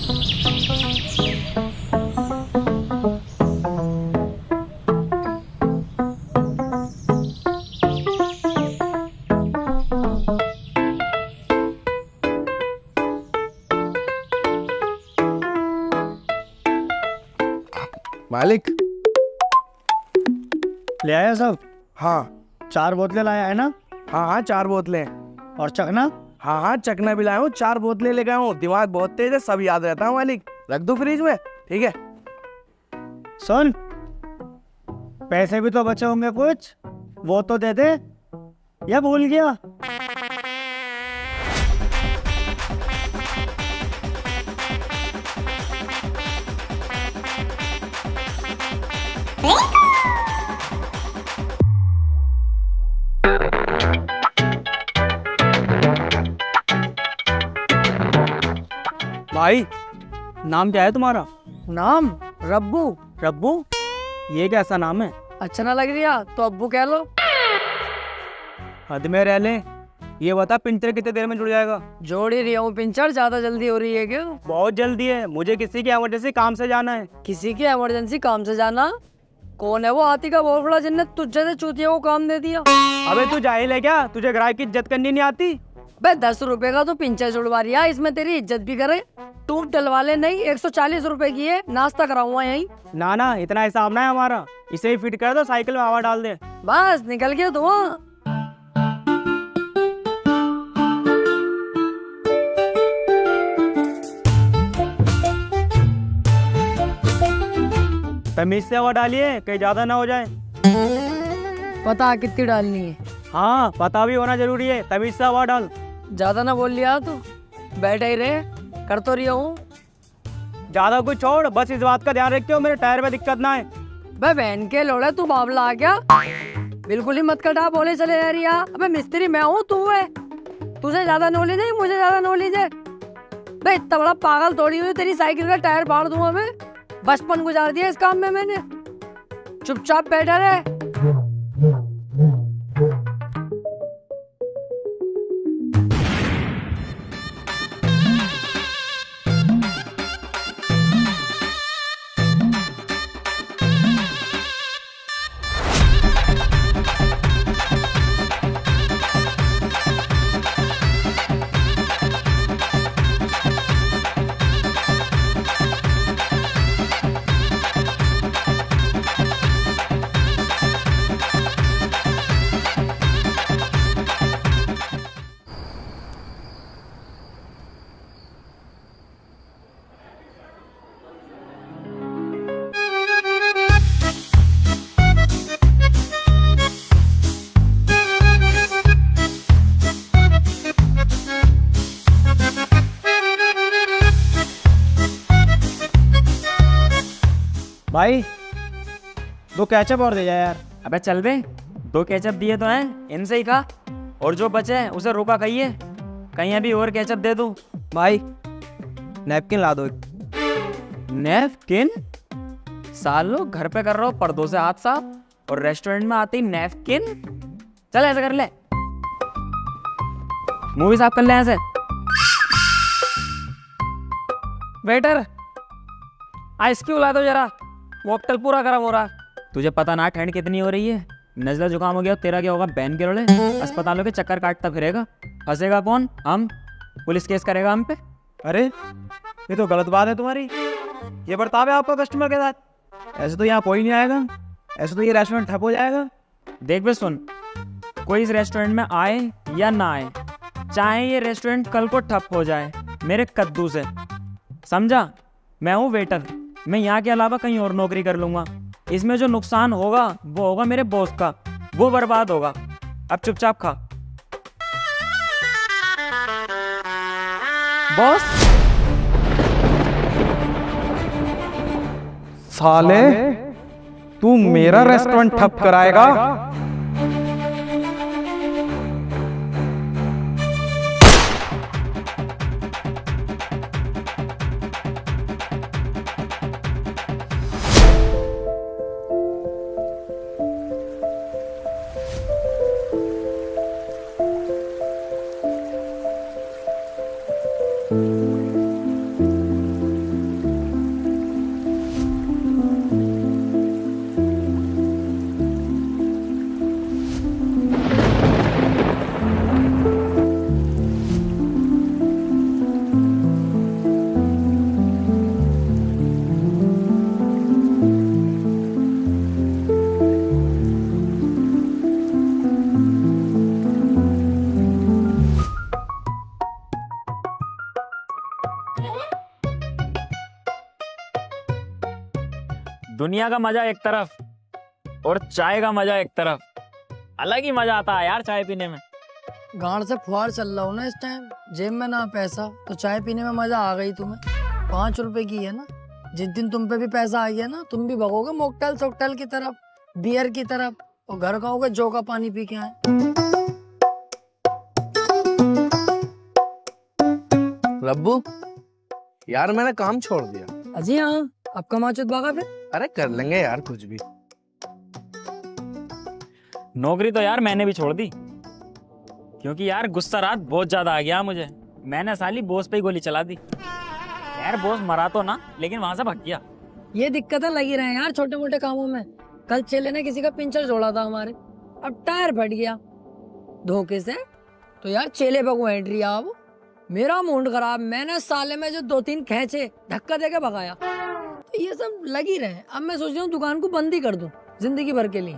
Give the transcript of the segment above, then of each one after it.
मालिक ले आया सब? हाँ 4 बोतलें लाया है ना? हाँ हाँ 4 बोतलें। और चखना? हाँ हाँ चखना भी लाया हूँ, 4 बोतलें ले गया हूँ। दिमाग बहुत तेज है, सब याद रहता हूँ मालिक। रख दो फ्रिज में, ठीक है। सुन, पैसे भी तो बचे होंगे कुछ, वो तो दे दे, या भूल गया? भाई, नाम क्या है तुम्हारा? नाम रब्बू। रब्बू? ये कैसा नाम है? अच्छा ना लग रहा तो अब्बू कह लो। हद में रह ले। ये बता पिंचर कितने देर में जुड़ जाएगा? जोड़ ही रहा हूँ पिंचर, ज्यादा जल्दी हो रही है क्या? बहुत जल्दी है, मुझे किसी की इमरजेंसी काम से जाना है। किसी की इमरजेंसी काम से जाना? कौन है वो? हाथी का बहुत बड़ा जिन्नत तुझे से चूतिया को काम दे दिया। अबे तू जाहिल है क्या? तुझे ग्राहक की इज्जत करनी नहीं आती? बे 10 रुपए का तो पिंचर जुड़वा रिया, इसमें तेरी इज्जत भी करे। तू डलवा ले, नहीं 140 रुपए की है, नाश्ता कराऊंगा यहीं। ना ना, इतना हिसाब ना है हमारा। इसे ही फिट कर दो, साइकिल में हवा डाल दे। बस निकल गया धुआं। तमीज से हवा डालिए, कहीं ज्यादा ना हो जाए। पता कितनी डालनी है? हाँ, पता भी होना जरूरी है। तमीज से हवा डाल। ज्यादा ना बोल लिया तू, बैठा ही रहे, कर तो रही हूँ। ज्यादा कुछ छोड़, बस इस बात का ध्यान रखियो मेरे टायर में दिक्कत ना आए। बे बहन के लोड़े, तू बाबला आ गया? बिल्कुल ही मत कटा, बोले चले जा रिया। अबे मिस्त्री मैं हूँ, तू है। तुझे ज्यादा नॉलेज है, मुझे ज्यादा नॉलेज है। बे इतना बड़ा पागल थोड़ी हुई, तेरी साइकिल का टायर फाड़ दूंगा मैं। बचपन गुजार दिया इस काम में मैंने। चुपचाप बैठा रहे। भाई 2 केचप और दे जा यार। अबे चल बे, 2 केचप दिए तो हैं, इनसे ही खा। और जो बचे उसे रोका कहिए, कहीं अभी और केचप दे दूं। भाई नैपकिन ला दो एक। नैपकिन? सालो घर पे कर रहा हूँ पर्दों से हाथ साफ, और रेस्टोरेंट में आते ही नैपकिन? चल ऐसे कर ले, मुंह भी साफ कर ले ऐसे। वेटर, आइस क्यूब ला दो जरा, मॉकटेल पूरा गर्म हो रहा। तुझे पता ना ठंड कितनी हो रही है। नजला जुकाम हो गया, तेरा क्या होगा? बैन के रोले अस्पतालों के चक्कर काटता फिरेगा। फंसेगा कौन? हम। पुलिस केस करेगा हम पे। अरे ये तो गलत बात है तुम्हारी। ये बर्ताव है आपका कस्टमर के साथ? ऐसे तो यहाँ कोई नहीं आएगा, ऐसे तो ये रेस्टोरेंट ठप हो जाएगा। देख बे सुन, कोई इस रेस्टोरेंट में आए या ना आए, चाहे ये रेस्टोरेंट कल को ठप हो जाए मेरे कद्दू से, समझा? मैं हूँ वेटर, मैं यहाँ के अलावा कहीं और नौकरी कर लूंगा। इसमें जो नुकसान होगा वो होगा मेरे बॉस का, वो बर्बाद होगा। अब चुपचाप खा। बॉस साले तू मेरा रेस्टोरेंट ठप कराएगा? दुनिया का मजा एक तरफ और चाय का मजा एक तरफ। अलग ही मजा आता है यार चाय पीने में। गांड से फुहार चल रहा हूँ ना इस टाइम, जेब में ना पैसा, तो चाय पीने में मजा आ गई तुम्हें। 5 रुपए की है ना, जिस दिन तुम पे भी पैसा आ गया ना, तुम भी भगोगे मोकटेल सोकटेल की तरफ, बियर की तरफ, और घर कहोगे जो का पानी पी के आए। रब्बू यार मैंने काम छोड़ दिया। अजी हाँ, आपका माचुत भागा फिर। अरे कर लेंगे यार कुछ भी। नौकरी तो यार मैंने भी छोड़ दी, क्योंकि यार गुस्सा रात बहुत ज्यादा आ गया मुझे। मैंने साली बॉस पे ही गोली चला दी। यार बॉस मरा तो ना, लेकिन वहां से भाग गया। ये दिक्कतें लगी रहे यार छोटे मोटे कामों में। कल चेले ने किसी का पिंचर जोड़ा था हमारे, अब टायर फट गया धोखे से, तो यार चेले पे को एंट्री अब मेरा मूड खराब। मैंने साले में जो 2-3 खींचे धक्का देके भगाया। तो ये सब लगी रहे। अब मैं सोच रहा हूँ दुकान को बंद ही कर दूं जिंदगी भर के लिए।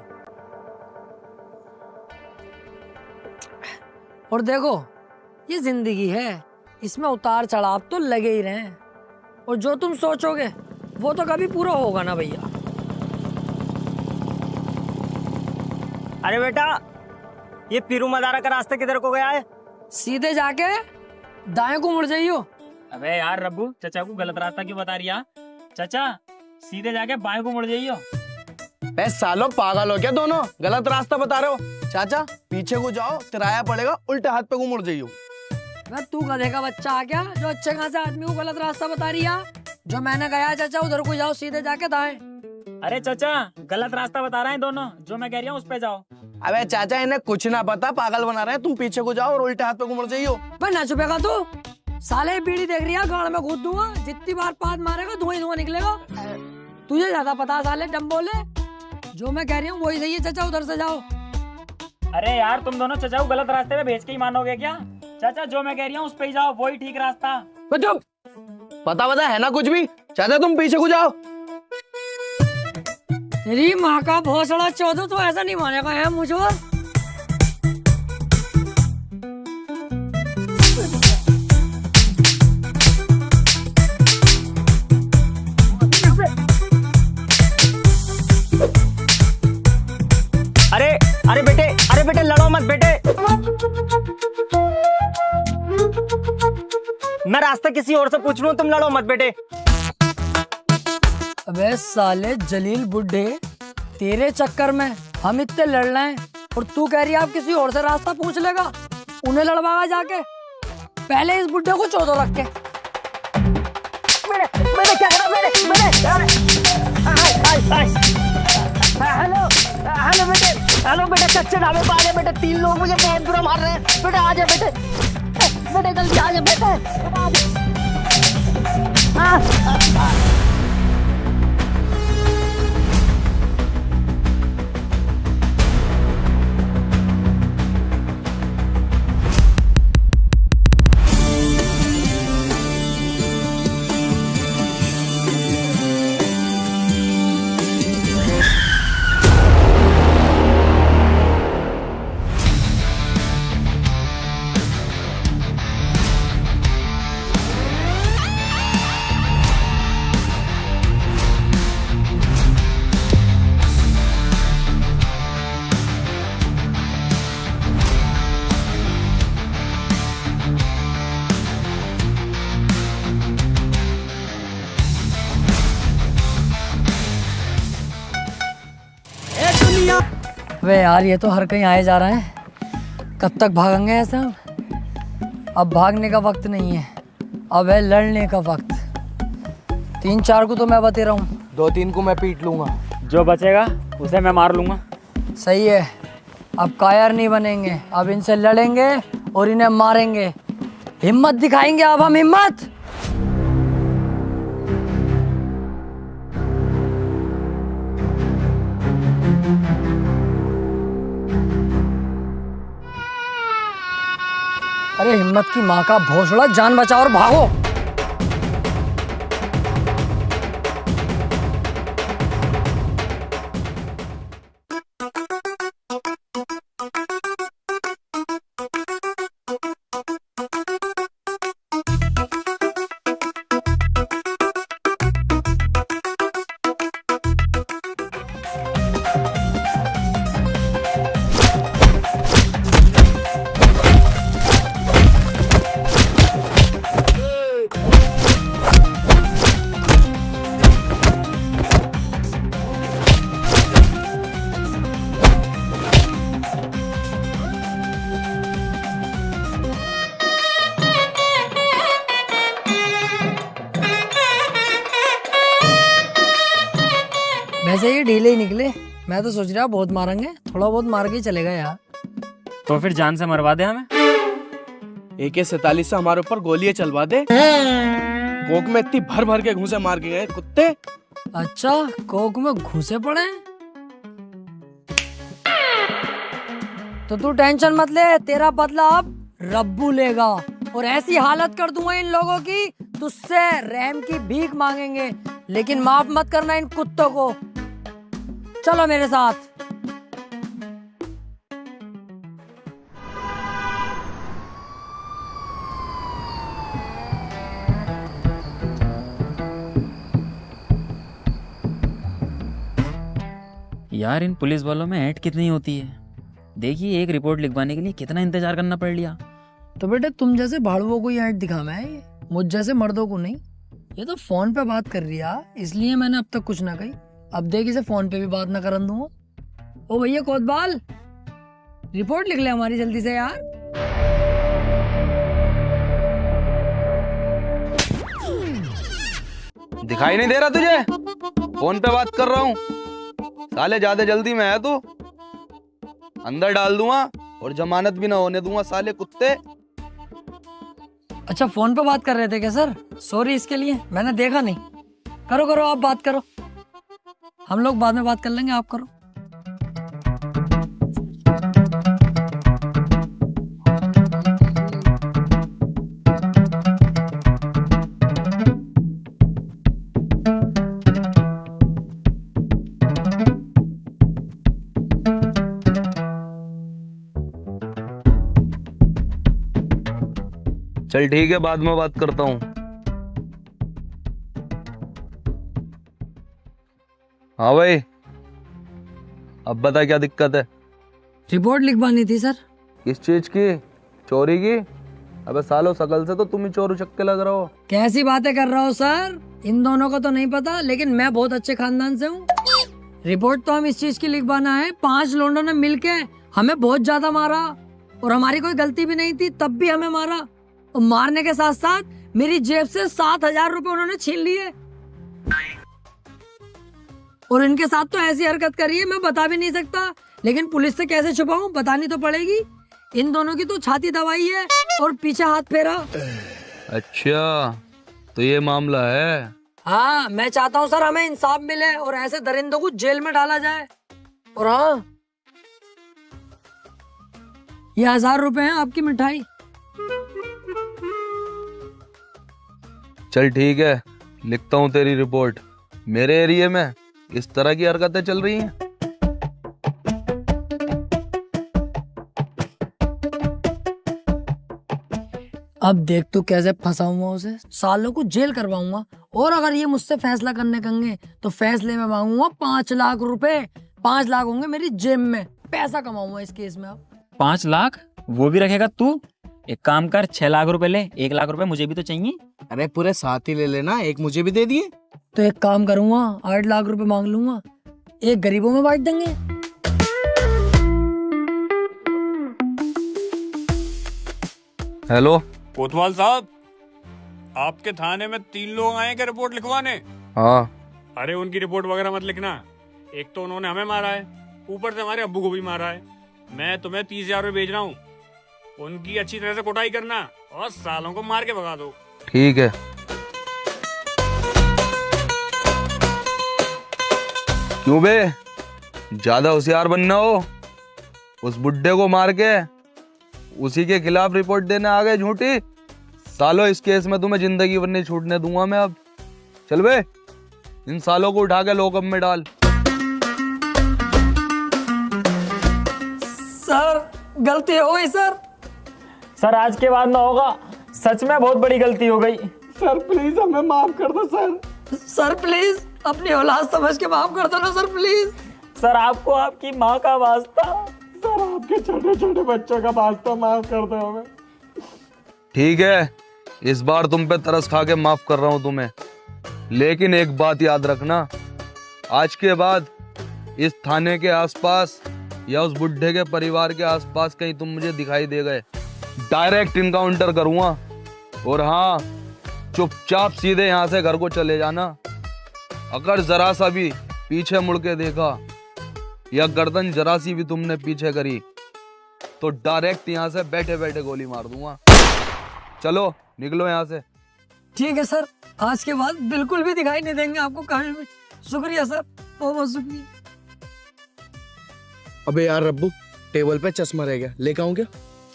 और देखो ये जिंदगी है, इसमें उतार चढ़ाव तो लगे ही रहे, और जो तुम सोचोगे वो तो कभी पूरा होगा ना भैया। अरे बेटा, ये पीरू मदारा का रास्ता किधर को गया है? सीधे जाके दाएं को मुड़ जाइयो। अबे यार रब्बू, चाचा को गलत रास्ता क्यों बता रही है? चाचा सीधे जाके बाएं को मुड़ जाइयो। बे सालो पागल हो क्या दोनों, गलत रास्ता बता रहे हो। चाचा पीछे को जाओ, किराया पड़ेगा, उल्टे हाथ पे को मुड़ जाइयो। मैं तू गधे का बच्चा आ गया जो अच्छे खासे आदमी को गलत रास्ता बता रही है। जो मैंने कहा चाचा उधर को जाओ, सीधे जाके दाएं। अरे चाचा गलत रास्ता बता रहे हैं दोनों, जो मैं कह रही हूँ उस पे जाओ। अबे चाचा इन्हें कुछ ना पता, पागल बना रहे हैं। तुम पीछे को जाओ और उल्टे हाथ पे को मुड़ जाइयो। भाई ना छुपेगा तू, साले बीड़ी देख रही है, गाड़ में घुस दूंगा। जितनी बार पाद मारेगा धुआं ही धुआं निकलेगा। तुझे ज्यादा पता साले, डम बोले। जो मैं कह रही हूँ वही सही है चाचा, उधर से जाओ। अरे यार तुम दोनों चाचा को गलत रास्ते पे भेज के ही मानोगे क्या? चाचा जो मैं कह रही हूँ उस पे ही जाओ, वही ठीक रास्ता। चुप, पता है ना कुछ भी। चाचा तुम पीछे को जाओ। तेरी माँ का भोसड़ा चौधो, तो ऐसा नहीं मानेगा है मुझे। अरे बेटे लड़ो मत बेटे, मैं रास्ता किसी और से पूछ लूं, तुम लड़ो मत बेटे। अबे साले जलील बुड्ढे, तेरे चक्कर में हम इतने लड़ रहे हैं और तू कह रही है आप किसी और से रास्ता पूछ लेगा। उन्हें लड़वागा जाके, पहले इस बुड्ढे को चौधो रख के। मैंने क्या करा? हेलो बेटे, कच्चे ढाबे पे आ गए बेटे। 3 लोग मुझे बहुत बुरा मार रहे हैं बेटे। आ जा बेटे, जल्दी आ जा बेटे। अबे यार ये तो हर कहीं आए जा रहे हैं, कब तक भागेंगे ऐसे हम? अब भागने का वक्त नहीं है, अब है लड़ने का वक्त। 3-4 को तो मैं बते रहा हूँ, 2-3 को मैं पीट लूंगा। जो बचेगा उसे मैं मार लूंगा। सही है। अब कायर नहीं बनेंगे, अब इनसे लड़ेंगे और इन्हें मारेंगे। हिम्मत दिखाएंगे अब हम, हिम्मत। अरे हिम्मत की माँ का भोसड़ा, जान बचाओ और भागो। वैसे ये ढीले ही निकले। मैं तो सोच रहा बहुत मारेंगे, थोड़ा बहुत मार के ही चलेगा यार। तो फिर जान से मरवा दे हमें। AK-47 से हमारे ऊपर गोलियां चलवा दे। कोक में इतनी भर भर के घूंसे मार के गए कुत्ते। अच्छा, कोक में घुसे पड़े हैं? तो तू टेंशन मत ले, तेरा बदला अब रब्बू लेगा। और ऐसी हालत कर दूंगा इन लोगों की, तुझसे रहम की भीख मांगेंगे। लेकिन माफ मत करना इन कुत्तों को। चलो मेरे साथ। यार इन पुलिस वालों में ऐड कितनी होती है। देखिए एक रिपोर्ट लिखवाने के लिए कितना इंतजार करना पड़ लिया। तो बेटे तुम जैसे भाड़ुओं को ही ऐड दिखाना है, मुझ जैसे मर्दों को नहीं। ये तो फोन पे बात कर रही है, इसलिए मैंने अब तक कुछ ना कही। अब देख इसे फोन पे भी बात ना करन दूंगा। ओ भैया कोतवाल, रिपोर्ट लिख ले हमारी जल्दी से यार। दिखाई नहीं दे रहा तुझे? फोन पे बात कर रहा हूँ। साले ज्यादा जल्दी में है तू, अंदर डाल दूंगा और जमानत भी ना होने दूंगा साले कुत्ते। अच्छा फोन पे बात कर रहे थे क्या सर? सॉरी इसके लिए, मैंने देखा नहीं। करो करो आप बात करो, हम लोग बाद में बात कर लेंगे, आप करो। चल ठीक है, बाद में बात करता हूँ। हाँ भाई, अब बता क्या दिक्कत है? रिपोर्ट लिखवानी थी सर। किस चीज की? चोरी की? अबे सालो शकल से तो तुम ही चोर उचक्के लग रहे हो। कैसी बातें कर रहा हो सर? इन दोनों को तो नहीं पता, लेकिन मैं बहुत अच्छे खानदान से हूँ। रिपोर्ट तो हम इस चीज की लिखवाना है, 5 लोगों ने मिलके हमें बहुत ज्यादा मारा और हमारी कोई गलती भी नहीं थी, तब भी हमें मारा। और मारने के साथ साथ मेरी जेब से 7,000 रुपए उन्होंने छीन लिए। और इनके साथ तो ऐसी हरकत करी है मैं बता भी नहीं सकता, लेकिन पुलिस से कैसे छुपाऊं, बतानी तो पड़ेगी। इन दोनों की तो छाती दबाई है और पीछे हाथ फेरा। अच्छा तो ये मामला है? हाँ, मैं चाहता हूँ सर हमें इंसाफ मिले और ऐसे दरिंदों को जेल में डाला जाए। और हाँ, ये 1,000 रुपए हैं आपकी मिठाई। चल ठीक है, लिखता हूँ तेरी रिपोर्ट। मेरे एरिया में इस तरह की हरकतें चल रही हैं। अब देख तू कैसे फंसाऊंगा उसे, सालों को जेल करवाऊंगा। और अगर ये मुझसे फैसला करने कहेंगे तो फैसले में मांगूंगा 5 लाख रुपए। 5 लाख होंगे मेरी जेब में, पैसा कमाऊंगा इस केस में। अब 5 लाख वो भी रखेगा तू? एक काम कर, 6 लाख रुपए ले, 1 लाख रुपए मुझे भी तो चाहिए। अरे पूरे 7 ही ले लेना, एक मुझे भी दे दिए। तो एक काम करूंगा, 8 लाख रुपए मांग लूंगा, एक गरीबों में बांट देंगे। हेलो कोतवाल साहब, आपके थाने में 3 लोग आए क्या रिपोर्ट लिखवाने? हाँ। अरे उनकी रिपोर्ट वगैरह मत लिखना। एक तो उन्होंने हमें मारा है, ऊपर से हमारे अब्बू को भी मारा है। मैं तुम्हें 30,000 रुपए भेज रहा हूँ, उनकी अच्छी तरह से कुटाई करना और सालों को मार के भगा दो। ठीक है। क्यों बे, ज्यादा होशियार बनना हो? उस बुड्ढे को मार के उसी के खिलाफ रिपोर्ट देने आ गए झूठी? सालों इस केस में तुम्हें जिंदगी भर नहीं छूटने दूंगा मैं। अब चल बे, इन सालों को उठा के लोकअप में डाल। सर गलती हो गई सर। सर आज के बाद ना होगा, सच में बहुत बड़ी गलती हो गई। सर प्लीज हमें माफ कर दो सर। सर प्लीज अपनी औलाद समझ के माफ कर दो ना सर, प्लीज। सर आपको आपकी माँ का वास्ता। सर आपके छोटे छोटे बच्चों का वास्ता माफ कर दो हमें। ठीक है, इस बार तुम पे तरस खा के माफ कर रहा हूं तुम्हें, लेकिन एक बात याद रखना, आज के बाद इस थाने के आसपास या उस बुड्ढे के परिवार के आसपास कहीं तुम मुझे दिखाई दे गए, डायरेक्ट इनकाउंटर करूंगा। और हाँ, चुपचाप सीधे यहाँ से घर को चले जाना। अगर जरा सा भी पीछे मुड़ के देखा या गर्दन जरा सी भी तुमने पीछे करी तो डायरेक्ट यहाँ से बैठे बैठे गोली मार दूंगा। चलो निकलो यहाँ से। ठीक है सर, आज के बाद बिल्कुल भी दिखाई नहीं देंगे आपको कहीं भी। शुक्रिया सर, बहुत बहुत शुक्रिया। अबे यार रब्बू, टेबल पे चश्मा रह गया, लेके आऊं क्या?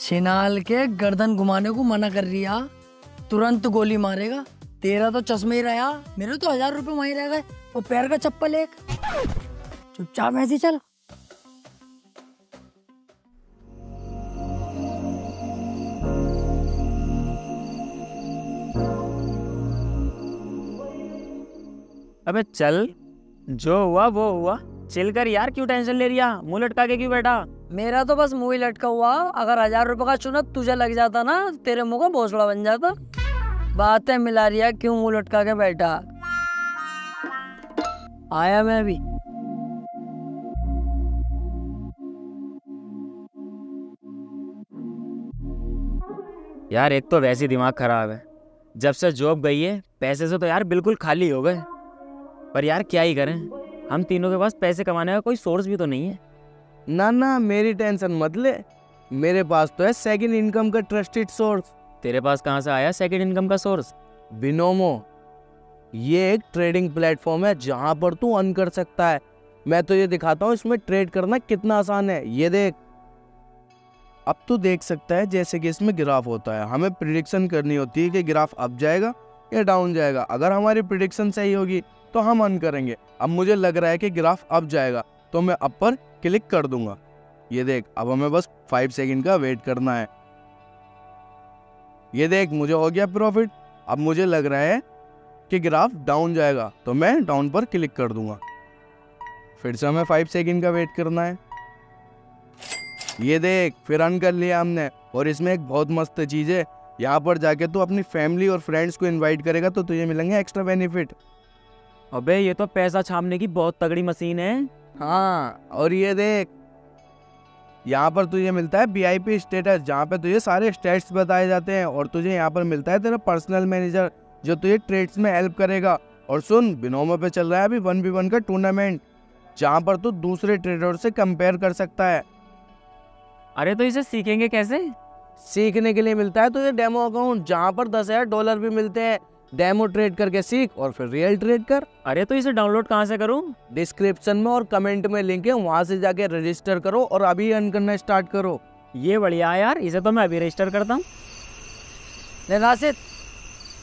छिनाल के गर्दन घुमाने को मना कर रिया, तुरंत गोली मारेगा। तेरा तो चश्मे ही रहा, मेरे तो 1000 रुपए वहीं रह गए। वो पैर का चप्पल एक, चुपचाप ऐसे चल। अबे चल, जो हुआ वो हुआ, चिल कर यार, क्यों टेंशन ले रिया, मुंह लटका के क्यों बैठा? मेरा तो बस मुंह ही लटका हुआ। अगर 1000 रुपए का चुना तुझे लग जाता ना, तेरे मुंह का भोसड़ा बन जाता। बातें मिला रिया, क्यों मुंह लटका के बैठा? आया मैं अभी। यार एक तो वैसे ही दिमाग खराब है, जब से जॉब गई है पैसे से तो यार बिल्कुल खाली हो गए। पर यार क्या ही करें, हम तीनों के पास पैसे कमाने का कोई सोर्स भी तो नहीं है। ना ना, मेरी टेंशन मत ले, मेरे पास तो है सेकंड इनकम का ट्रस्टेड सोर्स। तेरे पास कहाँ से आया सेकंड इनकम का सोर्स? बिनोमो, ये एक ट्रेडिंग प्लेटफॉर्म है जहां पर तू अर्न कर सकता है। मैं तो ये दिखाता हूँ इसमें ट्रेड करना कितना आसान है। ये देख, अब तू देख सकता है जैसे कि इसमें ग्राफ होता है। हमें प्रिडिक्शन करनी होती है कि ग्राफ अप जाएगा या डाउन जाएगा। अगर हमारी प्रिडिक्शन सही होगी तो हम अर्न करेंगे। अब मुझे लग रहा है कि ग्राफ अप जाएगा तो मैं अप पर क्लिक कर दूंगा। ये देख, अब हमें बस 5 सेकंड का वेट करना है। ये देख, मुझे हो गया प्रॉफिट। अब मुझे लग रहा है कि ग्राफ डाउन जाएगा तो मैं डाउन पर क्लिक कर दूंगा। फिर से हमें 5 सेकंड का वेट करना है। ये देख, फिर अर्न कर लिया हमने। और इसमें एक बहुत मस्त चीज है, यहाँ पर जाके तू अपनी फैमिली और फ्रेंड्स को इनवाइट करेगा तो तुझे मिलेंगे एक्स्ट्रा बेनिफिट। अबे ये तो पैसा छापने की बहुत तगड़ी मशीन है। हाँ, और ये देख, यहाँ पर तुझे मिलता है VIP स्टेटस, जहाँ पे तुझे सारे स्टेट्स बताए जाते हैं। और तुझे यहाँ पर मिलता है तेरा पर्सनल मैनेजर जो तुझे ट्रेड्स में हेल्प करेगा। और सुन, बिनोमो पे चल रहा है अभी 1v1 का टूर्नामेंट, जहाँ पर तू दूसरे ट्रेडर से कंपेयर कर सकता है। अरे तो इसे सीखेंगे कैसे? सीखने के लिए मिलता है तुझे डेमो अकाउंट, जहाँ पर $10,000 भी मिलते हैं। डेमो ट्रेड करके सीख और फिर रियल ट्रेड कर। अरे तो इसे डाउनलोड कहाँ से करूँ? डिस्क्रिप्शन में और कमेंट में लिंक है, वहाँ से जाके रजिस्टर करो और अभी अर्न करना स्टार्ट करो। ये बढ़िया है यार, इसे तो मैं अभी रजिस्टर करता हूँ। ले राशिद,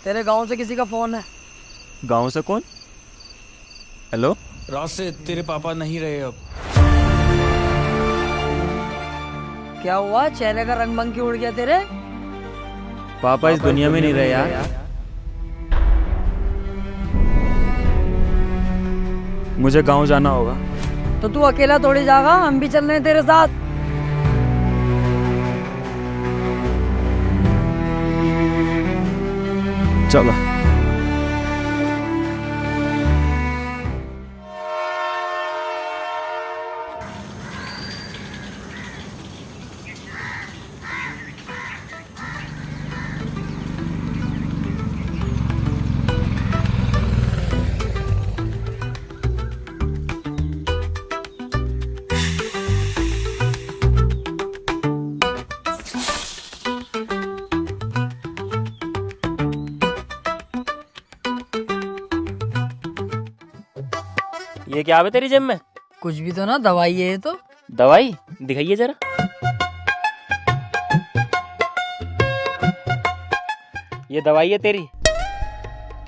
तेरे गांव से किसी का फोन है। गाँव से कौन? हेलो राशिद, तेरे पापा नहीं रहे अब। क्या हुआ, चेहरे का रंग भंग क्यों उड़ गया तेरे? पापा इस दुनिया में नहीं रहे यार। मुझे गांव जाना होगा। तो तू अकेला थोड़ी जाएगा, हम भी चल रहे हैं तेरे साथ। चलो। ये क्या है तेरी जेब में? कुछ भी तो ना, दवाई है ये तो। दवाई दिखाइए जरा। ये दवाई है तेरी,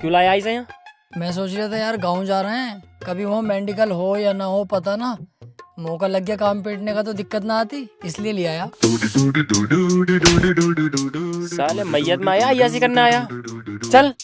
क्यों लाया इसे यहाँ? मैं सोच रहा था यार, गांव जा रहे हैं, कभी वहाँ मेडिकल हो या ना हो पता ना, मौका लग गया काम पीटने का तो दिक्कत ना आती, इसलिए ले आया। साले मैयत में आया, ऐसी करने आया। चल।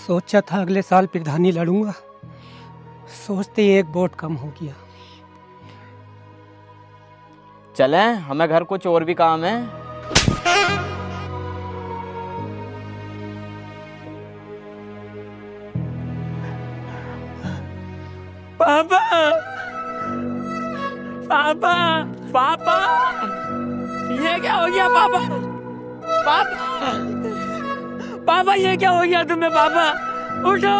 सोचा था अगले साल प्रधानी लड़ूंगा, सोचते ही एक वोट कम हो गया। चले, हमें घर कुछ और भी काम है। पापा पापा, ये क्या हो गया पापा? पापा पापा ये क्या हो गया तुम्हें? पापा उठो,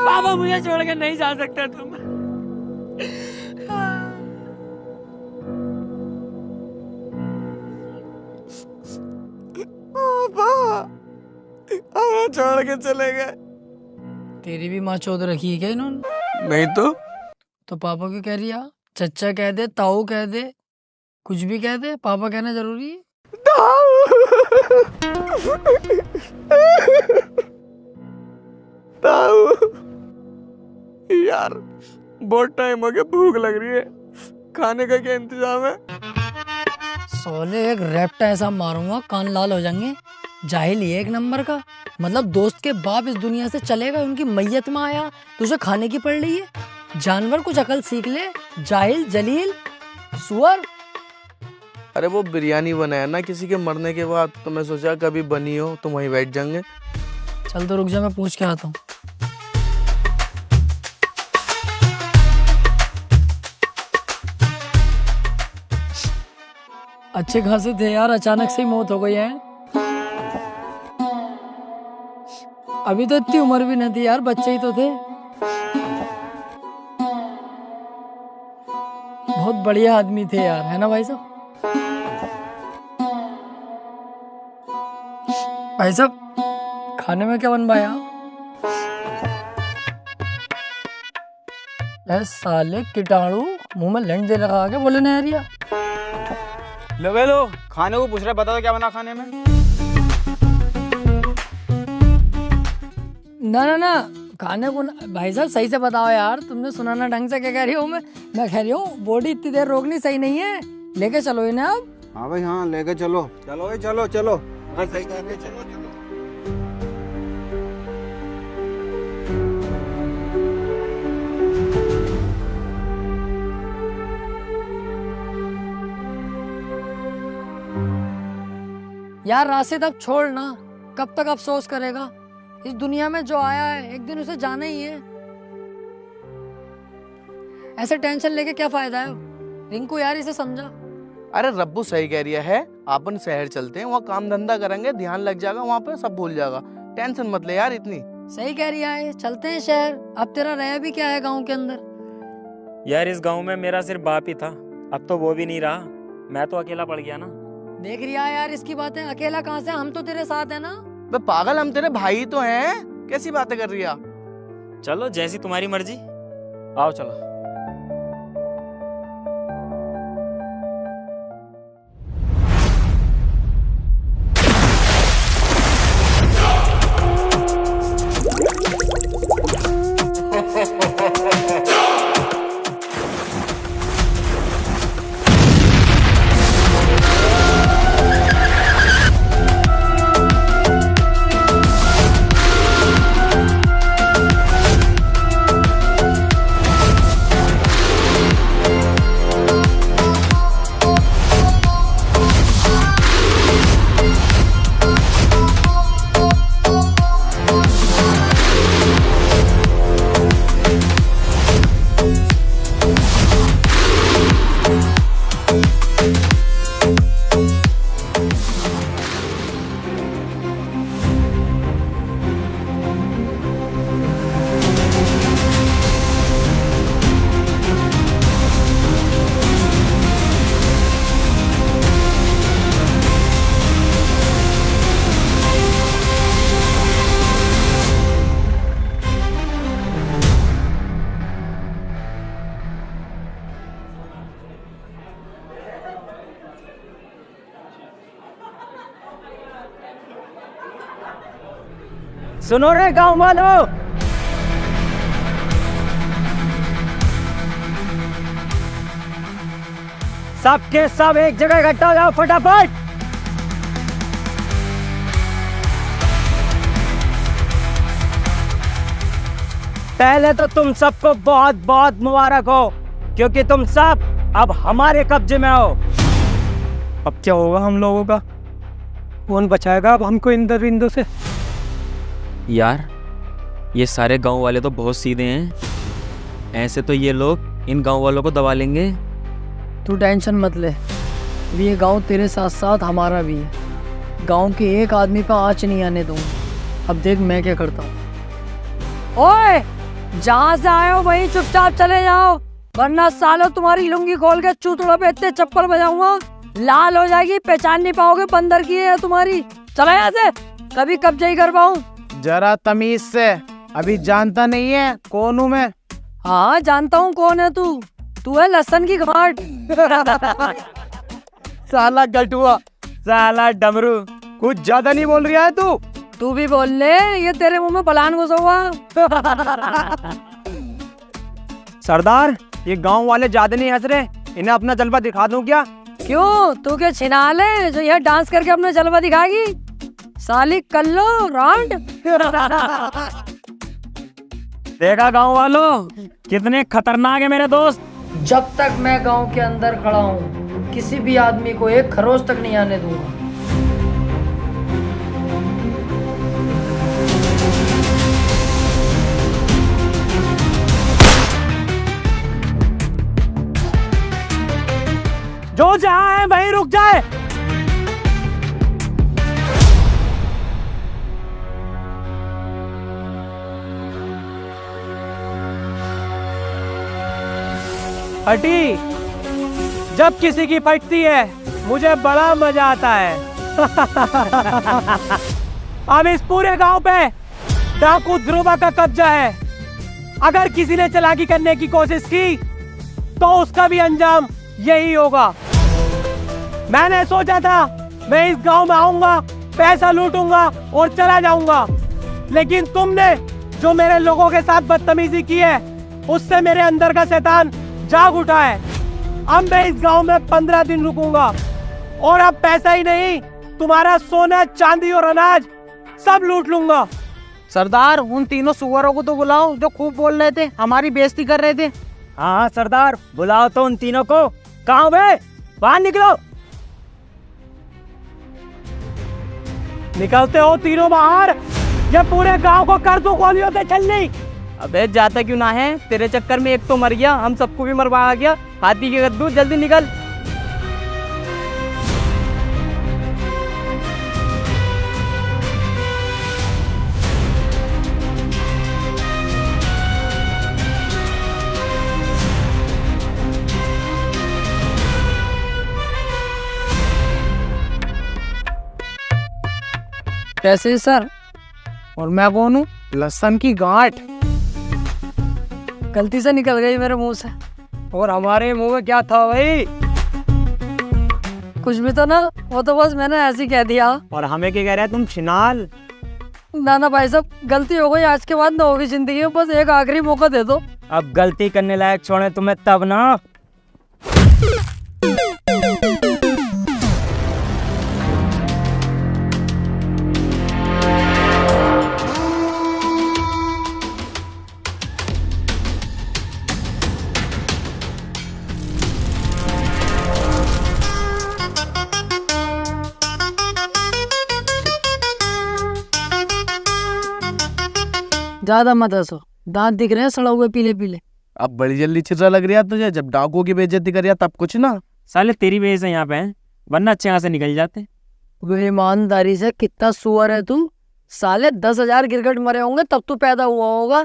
पापा मुझे छोड़ के नहीं जा सकते तुम। हमें छोड़ के चले गए। तेरी भी माँ चौध रखी है क्या इन्होंने? नहीं तो पापा क्यों कह रही है? चच्चा कह दे, ताऊ कह दे, कुछ भी कह दे, पापा कहना जरूरी है? ताऊ यार, बहुत टाइम हो गया, भूख लग रही है, खाने का क्या इंतजाम है? सोले एक रैप्टा ऐसा मारूंगा कान लाल हो जाएंगे। जाहिल ही है एक नंबर का। मतलब दोस्त के बाप इस दुनिया से चलेगा, उनकी मैयत में आया, तुझे खाने की पड़ रही है। जानवर कुछ अकल सीख ले, जाहिल जलील सुअर। अरे वो बिरयानी बनाया ना किसी के मरने के बाद, तो मैं सोचा कभी बनी हो तो वहीं बैठ जाएंगे। चल तो रुक जा, मैं पूछ के आता हूँ। अच्छे खासे थे यार, अचानक से ही मौत हो गई है। अभी तो इतनी उम्र भी नहीं थी यार, बच्चे ही तो थे। बहुत बढ़िया आदमी थे यार, है ना भाई साहब? भाई साहब खाने में क्या बनवाया? साले कीटाणु मुंह में लंड दे लगा के बोले ना यारिया। लो खाने को पूछ रहे, बता दो क्या बना खाने में? ना खाने को भाई साहब सही से बताओ यार, तुमने सुना ना ढंग से क्या कह रही हूँ मैं कह रही हूँ बॉडी इतनी देर रोकनी सही नहीं है, लेके चलो इन्हें अब। हाँ भाई हाँ, लेके चलो चलो चलो चलो, हाँ सही करके चलो। यार राशिद अब छोड़ ना, कब तक अफसोस करेगा? इस दुनिया में जो आया है एक दिन उसे जाना ही है। ऐसे टेंशन लेके क्या फायदा है? रिंकू यार इसे समझा। अरे रब्बू सही कह रही है, अपन शहर चलते हैं, वहाँ काम धंधा करेंगे, ध्यान लग जाएगा, वहाँ पे सब भूल जाएगा। टेंशन मत ले यार इतनी। सही कह रही है, चलते हैं शहर। अब तेरा रह भी क्या है गाँव के अंदर? यार इस गांव में मेरा सिर्फ बाप ही था, अब तो वो भी नहीं रहा, मैं तो अकेला पड़ गया ना। देख रही है यार इसकी बातें, अकेला कहाँ से, हम तो तेरे साथ है ना। बे पागल, हम तेरे भाई तो हैं, कैसी बातें कर रही है? चलो जैसी तुम्हारी मर्जी, आओ चलो। सुनो रे गांव वालों, सबके सब एक जगह इकट्ठा हो जाओ फटाफट। पहले तो तुम सबको बहुत बहुत मुबारक हो, क्योंकि तुम सब अब हमारे कब्जे में हो। अब क्या होगा हम लोगों का? कौन बचाएगा अब हमको इन दरिंदों से? यार ये सारे गांव वाले तो बहुत सीधे हैं, ऐसे तो ये लोग इन गांव वालों को दबा लेंगे। तू टेंशन मत ले, अभी ये गांव तेरे साथ साथ हमारा भी है। गांव के एक आदमी पे आँच नहीं आने दूंगा। अब देख मैं क्या करता हूँ। ओए, जहाँ से आए हो वहीं चुपचाप चले जाओ, वरना सालो तुम्हारी लुंगी खोल के चूतड़ों पे इतने चप्पल बजाऊंगा, लाल हो जाएगी, पहचान नहीं पाओगे बंदर की है तुम्हारी। चला यहाँ से, कभी कब्जा ही कर पाऊँ। जरा तमीज से, अभी जानता नहीं है कौन हूँ मैं। हाँ जानता हूँ कौन है तू। तू है लहसन की घाट। साला गटुआ, साला डमरू, कुछ ज्यादा नहीं बोल रहा है तू? तू भी बोल ले, ये तेरे मुंह में बलान घुसा हुआ। सरदार, ये गांव वाले ज्यादा नहीं हंस रहे, इन्हें अपना जलवा दिखा दूं क्या? क्यों, तू क्या छिनाल है जो यह डांस करके अपना जलवा दिखाएगी? साली कल्लो राउंड। देखा गांव वालों, कितने खतरनाक है मेरे दोस्त। जब तक मैं गांव के अंदर खड़ा हूँ, किसी भी आदमी को एक खरोच तक नहीं आने दूंगा। जो जहाँ है वहीं रुक जाए। फटी, जब किसी की फटती है मुझे बड़ा मजा आता है। अब इस पूरे गांव पे डाकू ध्रुवा का कब्जा है। अगर किसी ने चालाकी करने की कोशिश की तो उसका भी अंजाम यही होगा। मैंने सोचा था मैं इस गांव में आऊंगा, पैसा लूटूंगा और चला जाऊंगा, लेकिन तुमने जो मेरे लोगों के साथ बदतमीजी की है उससे मेरे अंदर का शैतान जाग उठा है। अब मैं इस गांव में 15 दिन रुकूंगा और अब पैसा ही नहीं, तुम्हारा सोना चांदी और अनाज सब लूट लूंगा। सरदार, उन तीनों सुअरों को तो बुलाओ जो खूब बोल रहे थे, हमारी बेइज्जती कर रहे थे। हाँ सरदार, बुलाओ तो उन तीनों को। कहाँ बे, बाहर निकलो। निकलते हो तीनों बाहर, ये पूरे गांव को कर दूं गोलियों के छलनी। अबे जाता क्यों ना है, तेरे चक्कर में एक तो मर गया, हम सबको भी मरवा गया। हाथी के गद्दू, जल्दी निकल। कैसे सर? और मैं कौन हूँ? लहसन की गांठ। गलती से निकल गई मेरे मुंह से। और हमारे मुंह में क्या था भाई? कुछ भी तो ना, वो तो बस मैंने ऐसे ही कह दिया। और हमें क्या कह रहा है तुम, छिनाल? ना भाई साहब, गलती हो गई, आज के बाद ना होगी जिंदगी में, बस एक आखिरी मौका दे दो। अब गलती करने लायक छोड़े तुम्हें तब ना। ज्यादा मत हंसो, दांत दिख रहे हैं सड़ा हुए पीले पीले। अब बड़ी जल्दी छिरा लग रहा है तुझे, जब डाकुओं की बेइज्जती कर रहा तब कुछ ना। साले तेरी वजह से यहाँ पे हैं, वरना अच्छे यहाँ से निकल जाते। वे ईमानदारी से, कितना सुअर है तू। साले 10,000 गिरगिट मरे होंगे तब तू पैदा हुआ होगा।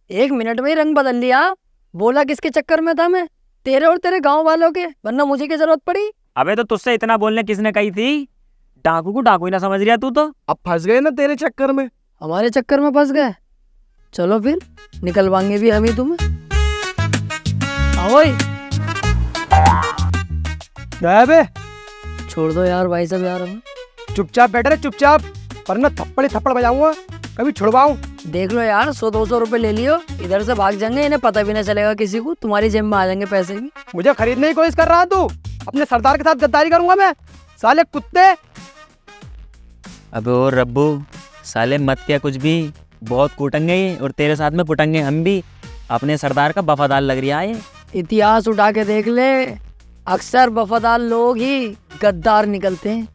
1 मिनट में ही रंग बदल लिया। बोला किसके चक्कर में था मैं? तेरे और तेरे गाँव वालों के, वरना मुझे क्या जरूरत पड़ी? अबे तो तुझसे इतना बोलने किसने कही थी? डाकू को डाकू ही ना समझ रहा तू तो। अब फंस गए ना तेरे चक्कर में। हमारे चक्कर में फंस गए? चलो फिर निकलवाएंगे भी हम ही तुम्हें। आओ बे, छोड़ दो यार भाई साहब, यार हमें। चुपचाप बैठे रहे, चुपचाप, वरना थप्पड़ थप्पड़ बजाऊंगा, कभी छुड़वाऊं। देख लो यार, 100-200 रुपए ले लियो, इधर से भाग जाएंगे, इन्हें पता भी नहीं चलेगा किसी को, तुम्हारी जेब में आ जाएंगे पैसे भी। मुझे खरीदने की कोशिश कर रहा तू? अपने सरदार के साथ गद्दारी करूंगा मैं, साले कुत्ते। अबे ओ रब्बू, साले मत क्या कुछ भी, बहुत कूटेंगे और तेरे साथ में कुटेंगे हम भी। अपने सरदार का वफादार लग रहा है। इतिहास उठा के देख ले, अक्सर वफादार लोग ही गद्दार निकलते हैं।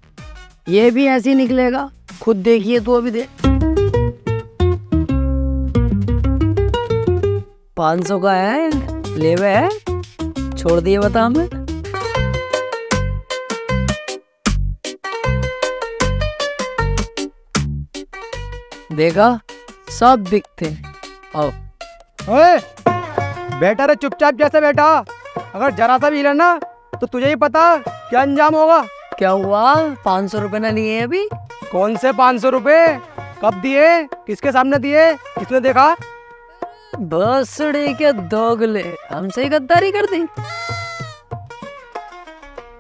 ये भी ऐसे ही निकलेगा, खुद देखिए तो अभी देख। 500 का है, लेवे है, छोड़ दिए बता हमें। देखा, सब दिखते। आओ। ओए, बैठा रे चुपचाप जैसे बैठा। अगर जरा सा भी हिला ना तो तुझे ही पता क्या अंजाम होगा। क्या हुआ? 500 रुपए ना लिए अभी? कौन से 500 रुपए? कब दिए? किसके सामने दिए? किसने देखा? बसड़े के दोगले, हमसे ही गद्दारी कर दी।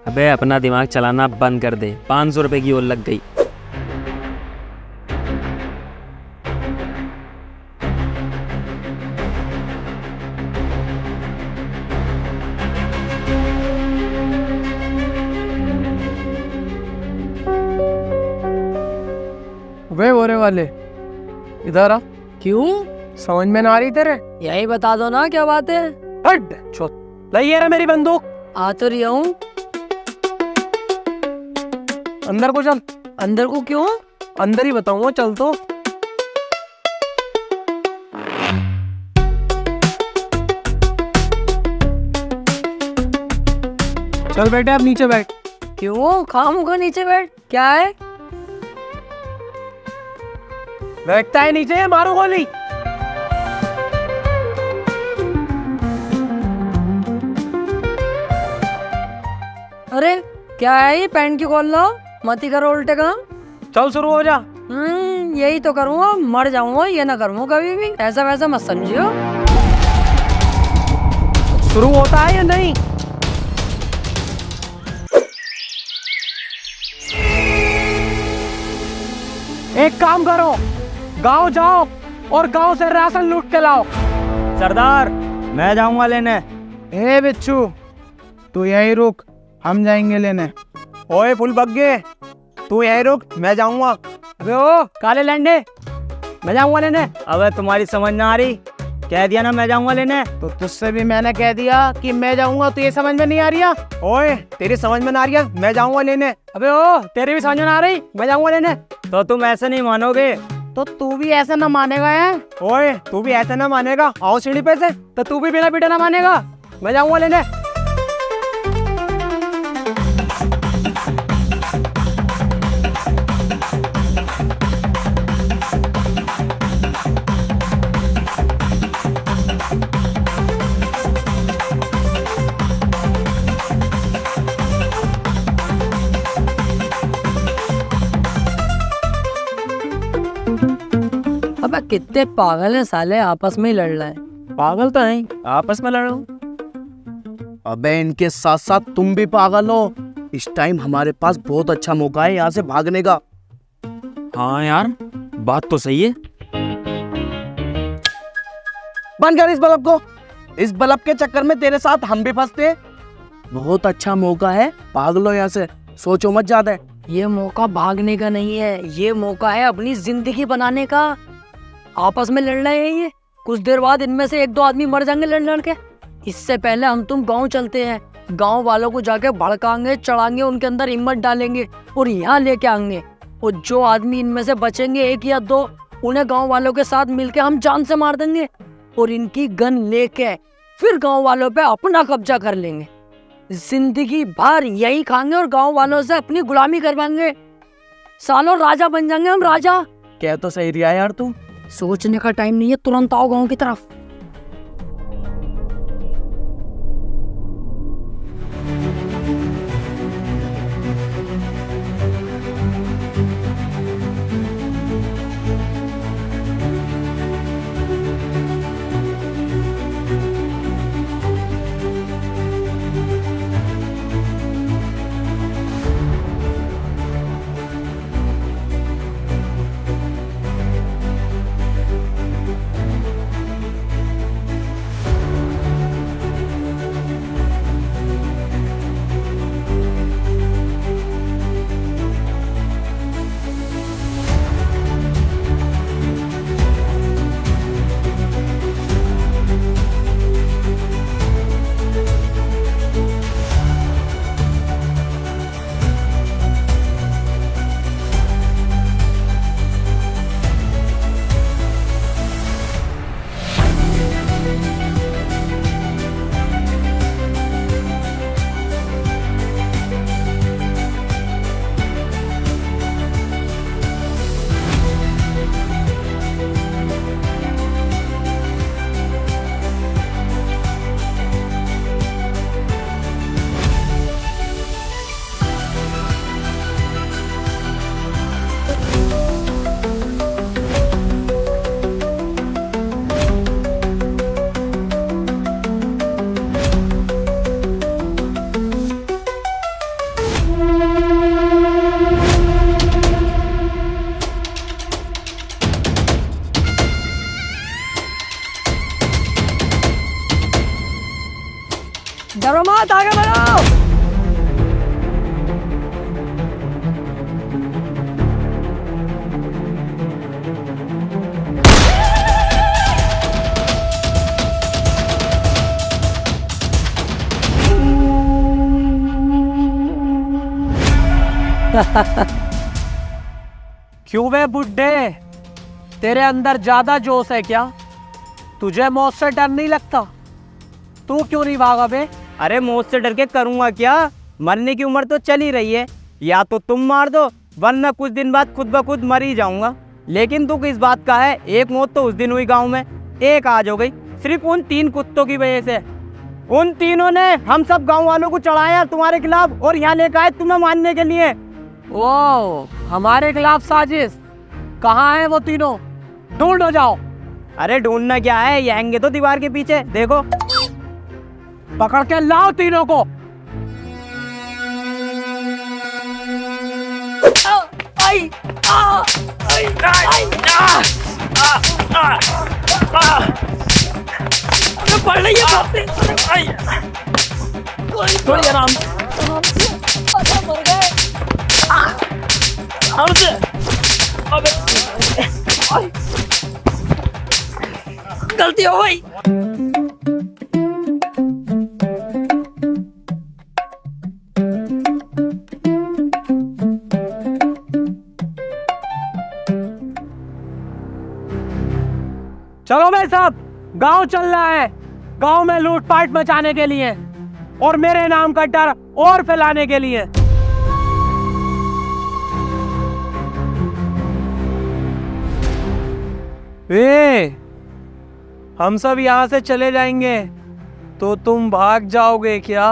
अबे अपना दिमाग चलाना बंद कर दे, 500 रुपए की ओर लग गई। वे बोरे वाले इधर आ। क्यों? समझ में ना आ रही तेरे? यही बता दो ना क्या बात है। हट छोट, लाइए रे मेरी बंदूक। आ तो रही हूँ। अंदर को चल। अंदर को क्यों? अंदर ही बताऊंगा, चल तो। चल बेटे, अब नीचे बैठ। क्यों? खामोखा नीचे बैठ, क्या है? बैठता है नीचे, मारो गोली। अरे क्या है ये? पैंट की खोल लो, मत ही करो उल्टे काम। चल शुरू हो जा। यही तो करूँगा, मर जाऊंगा, ये ना करूँगा कभी भी। ऐसा वैसा मत समझियो। शुरू होता है या नहीं? एक काम करो, गांव जाओ और गांव से राशन लूट के लाओ। सरदार, मैं जाऊंगा लेने। ए बिच्छू, तू यही रुक, हम जाएंगे लेने। ओए फुल बग्गे, तू यही रुक, मैं जाऊंगा। अबे ओ काले लैंडे, मैं जाऊंगा लेने। अबे तुम्हारी समझ ना आ रही, कह दिया ना मैं जाऊंगा लेने। तो तुझसे भी मैंने कह दिया कि मैं जाऊंगा, तो ये समझ में नहीं आ रही है? ओए तेरी समझ में ना आ रही है, मैं जाऊंगा लेने। अबे ओ तेरी भी समझ में ना आ रही, मैं जाऊंगा लेने। तो तुम ऐसे नहीं मानोगे। तो तू भी ऐसा ना मानेगा है? ओए तू भी ऐसा ना मानेगा, आओ सीढ़ी पे से। तो तू भी बिना पीटे ना मानेगा, मैं जाऊंगा लेने। अबे कितने पागल हैं साले, आपस में ही लड़ रहे हैं। पागल तो नहीं, आपस में लड़ो। अबे इनके साथ साथ तुम भी पागल हो। इस टाइम हमारे पास बहुत अच्छा मौका है यहाँ से भागने का। हाँ यार, बात तो सही है। बंद कर इस बल्ब को। इस बल्ब के चक्कर में तेरे साथ हम भी फंसते। बहुत अच्छा मौका है, भाग लो यहाँ से, सोचो मत ज्यादा। ये मौका भागने का नहीं है, ये मौका है अपनी जिंदगी बनाने का। आपस में लड़ रहे हैं ये, कुछ देर बाद इनमें से एक दो आदमी मर जाएंगे लड़ लड़ के। इससे पहले हम तुम गांव चलते हैं, गांव वालों को जाके भड़काएंगे, चढ़ाएंगे, उनके अंदर हिम्मत डालेंगे और यहाँ लेके आएंगे। और जो आदमी इनमें से बचेंगे, एक या दो, उन्हें गांव वालों के साथ मिलके हम जान से मार देंगे और इनकी गन लेके फिर गांव वालों पे अपना कब्जा कर लेंगे। जिंदगी भर यही खाएंगे और गांव वालों से अपनी गुलामी करवाएंगे। सालों राजा बन जाएंगे हम, राजा। क्या तो सही रिया यार तू। सोचने का टाइम नहीं है, तुरंत आओ गांव की तरफ। डरो मत, आगे बढ़ो। क्यों बे बुड्ढे, तेरे अंदर ज्यादा जोश है क्या? तुझे मौत से डर नहीं लगता? तू क्यों नहीं भागा बे? अरे मौत से डर के करूँगा क्या? मरने की उम्र तो चल ही रही है, या तो तुम मार दो वरना कुछ दिन बाद खुद ब खुद मर ही जाऊंगा। लेकिन तू किस बात का है? एक मौत तो उस दिन हुई गांव में, एक आज हो गई, सिर्फ उन 3 कुत्तों की वजह से। उन तीनों ने हम सब गांव वालों को चढ़ाया तुम्हारे खिलाफ और यहाँ लेकर आए तुम्हें मारने के लिए। वो हमारे खिलाफ साजिश? कहाँ है वो तीनों? ढूंढो जाओ। अरे ढूंढना क्या है, ये हैंगे तो दीवार के पीछे, देखो। पकड़ के लाओ तीनों को। पड़ रही है थोड़ी आराम गलती हो गई। चलो भाई साहब, गांव चल रहा है, गांव में लूटपाट मचाने के लिए और मेरे नाम का डर और फैलाने के लिए। हम सब यहाँ से चले जाएंगे तो तुम भाग जाओगे क्या?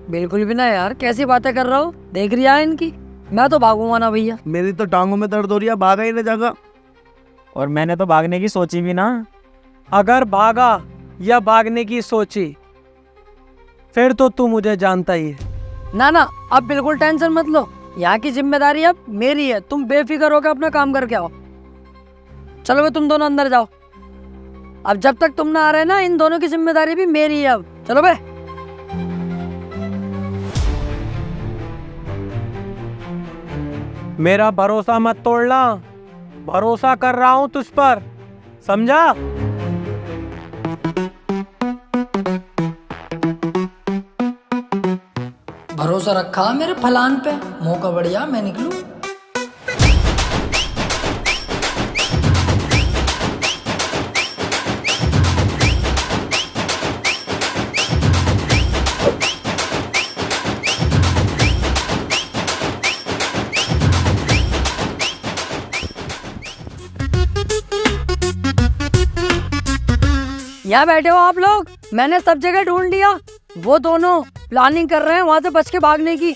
बिल्कुल भी ना यार, कैसी बातें कर रहा हो? देख रही है इनकी, मैं तो भागूंगा ना भैया। मेरी तो टांगों में दर्द हो रही है, भागा ही नहीं जाएगा। और मैंने तो भागने की सोची भी ना। अगर भागा या भागने की सोची फिर तो तू मुझे जानता ही है। ना ना, अब बिल्कुल टेंशन मत लो, यहाँ की जिम्मेदारी अब मेरी है। तुम बेफिक्र होकर अपना काम करके आओ। चलो बे, तुम दोनों अंदर जाओ। अब जब तक तुम ना आ रहे ना, इन दोनों की जिम्मेदारी भी मेरी है अब। चलो बे। मेरा भरोसा मत तोड़ना, भरोसा कर रहा हूं तुझ पर, समझा? भरोसा रखा मेरे फलान पे, मौका बढ़िया मैं निकलूं। यहाँ बैठे हो आप लोग, मैंने सब जगह ढूंढ लिया। वो दोनों प्लानिंग कर रहे हैं वहां से बच के भागने की।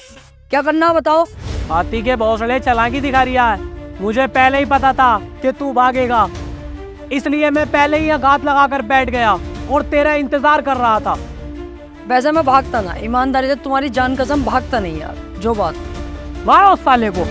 क्या करना है बताओ? हाथी के भौसले चालाकी दिखा रिया है। मुझे पहले ही पता था कि तू भागेगा, इसलिए मैं पहले ही घात लगा कर बैठ गया और तेरा इंतजार कर रहा था। वैसे मैं भागता ना, ईमानदारी से तुम्हारी जान कसम भागता नहीं यार। जो बात, मारो उस साले को।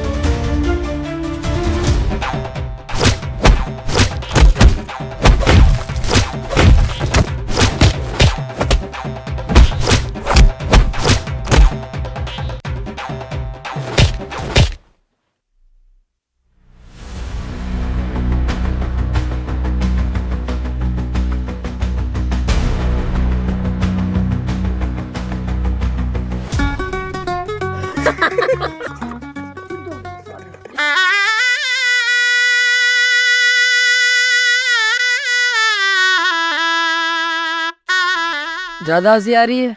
ज्यादा हंसी आ रही है?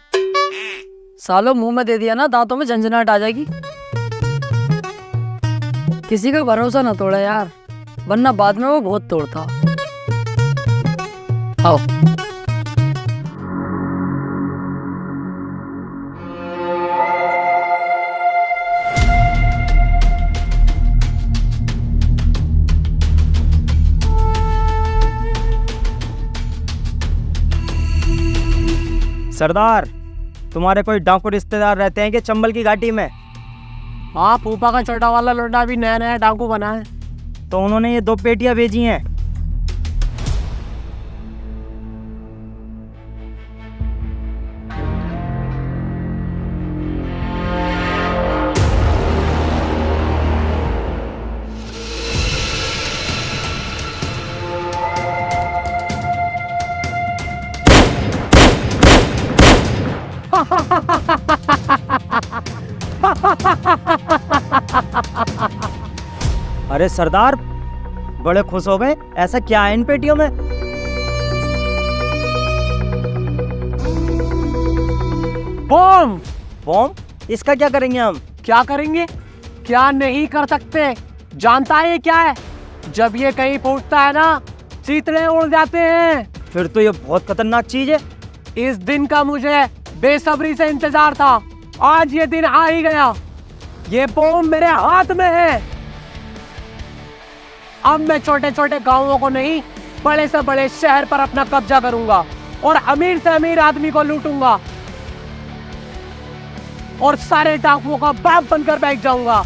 सालों मुंह में दे दिया ना, दांतों में झंझनाहट आ जाएगी। किसी का भरोसा ना तोड़ा यार, वरना बाद में वो बहुत तोड़ता। आओ। सरदार, तुम्हारे कोई डाकू रिश्तेदार रहते हैं कि चंबल की घाटी में? हाँ, फूफा का छोटा वाला लौंडा भी नया नया डाकू बना है। तो उन्होंने ये 2 पेटियां भेजी हैं। अरे सरदार, बड़े खुश हो गए। ऐसा क्या है इन पेटियों में? बम। बम? इसका क्या करेंगे हम? क्या करेंगे? क्या नहीं कर सकते। जानता है ये क्या है? जब ये कहीं फूटता है ना, चीतड़े उड़ जाते हैं। फिर तो ये बहुत खतरनाक चीज है। इस दिन का मुझे बेसब्री से इंतजार था। आज ये दिन आ ही गया। ये बम मेरे हाथ में है। अब मैं छोटे छोटे गांवों को नहीं, बड़े से बड़े शहर पर अपना कब्जा करूंगा और अमीर से अमीर आदमी को लूटूंगा और सारे डाकुओं का बाप बनकर बैठ जाऊंगा।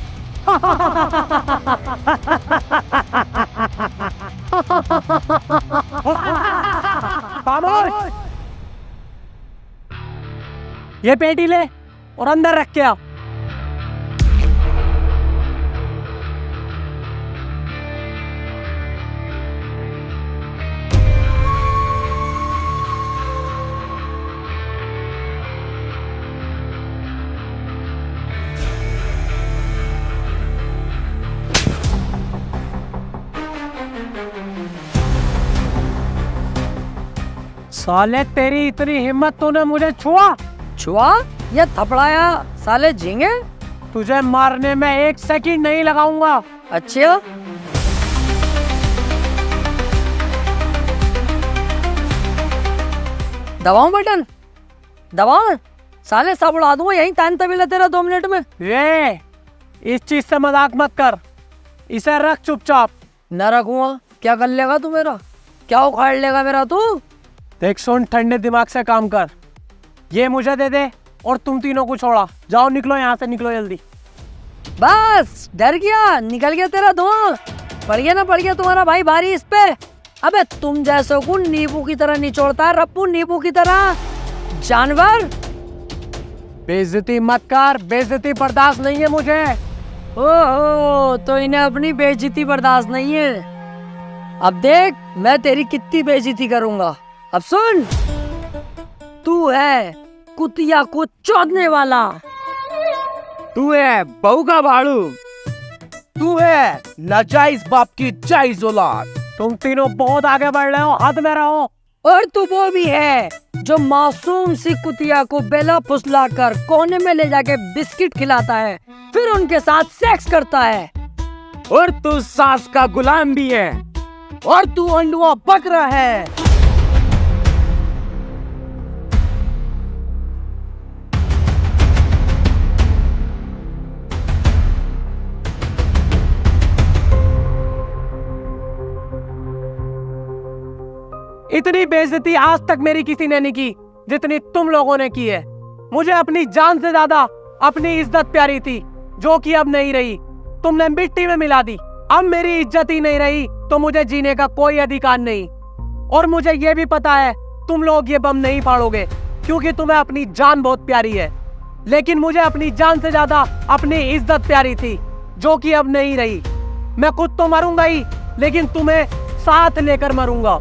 खामोश! ये पेटी ले और अंदर रख के आ। साले, तेरी इतनी हिम्मत, तूने मुझे छुआ? छुआ या थपड़ाया? साले झींगे, तुझे मारने में 1 सेकंड नहीं लगाऊंगा। अच्छा दबाऊं बटन? दबाऊं? साले सब उड़ा दूंगा यहीं तान तबीला तेरा 2 मिनट में। ये इस चीज से मजाक मत कर। इसे रख चुपचाप। न रखूंगा। क्या कर लेगा तू मेरा? क्या उखाड़ लेगा मेरा तू? देख सुन, ठंडे दिमाग से काम कर। ये मुझे दे दे और तुम तीनों को छोड़ा। जाओ, निकलो यहाँ से, निकलो जल्दी। बस डर गया, निकल गया तेरा धुआं। पड़ गया ना, पड़ गया तुम्हारा भाई भारी इस पे। अबे तुम जैसों को नींबू की तरह निचोड़ता है रप्पू, नींबू की तरह। जानवर, बेइज्जती मत कर। बेइज्जती बर्दाश्त नहीं है मुझे। ओहो, तो इन्हें अपनी बेइज्जती बर्दाश्त नहीं है। अब देख मैं तेरी कितनी बेइज्जती करूंगा। अब सुन, तू है कुतिया को चोदने वाला, तू है बहू का भाड़ू, तू है नाजायज बाप की जायज औलाद। तुम तीनों बहुत आगे बढ़ रहे हो, हद में रहो। और तू वो भी है जो मासूम सी कुतिया को बेला फुसला कर कोने में ले जाके बिस्किट खिलाता है, फिर उनके साथ सेक्स करता है। और तू सास का गुलाम भी है, और तू अंडुआ बकरा है। इतनी बेइज्जती आज तक मेरी किसी ने नहीं की जितनी तुम लोगों ने की है। मुझे अपनी जान से ज्यादा अपनी इज्जत प्यारी थी, जो कि अब नहीं रही। तुमने मिट्टी में मिला दी। अब मेरी इज्जत ही नहीं रही तो मुझे जीने का कोई अधिकार नहीं। और मुझे ये भी पता है तुम लोग ये बम नहीं फाड़ोगे, क्योंकि तुम्हें अपनी जान बहुत प्यारी है। लेकिन मुझे अपनी जान से ज्यादा अपनी इज्जत प्यारी थी, जो कि अब नहीं रही। मैं खुद तो मरूंगा ही, लेकिन तुम्हें साथ लेकर मरूंगा।